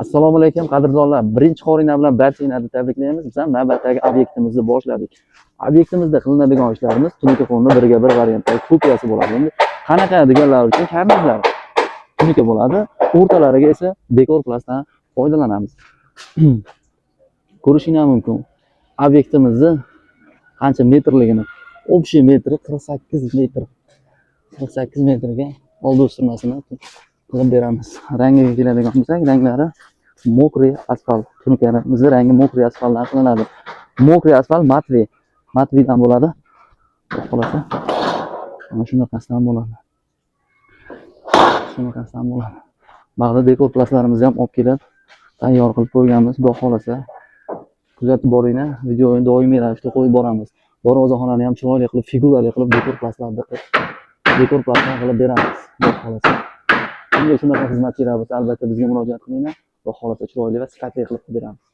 Assalomu alaykum qadrdonlar. Birinchi qorina bilan barchanglarni tabriklaymiz. Biz ham navbatdagi obyektimizni boshladik. Obyektimizda qilinadigan ishlarimiz tunuka biriga bir variantdagi kopiyasi bo'ladi. Endi qanaqa deganlar uchun karnizlar tunuka bo'ladi. O'rtalariga esa dekor plasdan foydalanamiz. Ko'rishingiz mumkin. Obyektimizni qancha metrligini. Общий metri 48 metr. 48 metrga oldi o'stirmasini qilib beramiz. Rangiga keladigan bo'lsak, ranglari mokriy asfalt. Tunukamizning rangi mokriy asfaltdan qilinadi. Mokriy asfalt matviydan bo'ladi. Xulasa, mana shunaqasidan bo'ladi. Shunaqasidan bo'ladi. Bag'da dekor plaslarimizni ham olib kelib tayyor qilib qo'yganmiz. Xudo xolasa kuzatib boringlar. Videoni doimiy ravishda qo'yib boramiz. Darvozaxonani ham chiroyli qilib, figurali qilib dekor plaslarni qilib beramiz. Xudo xolasa. Bunga shunaqa xizmat kerak bo'lsa, albatta bizga murojaat qilinglar. Xudo xolasa chiroyli va sifatli qilib beramiz.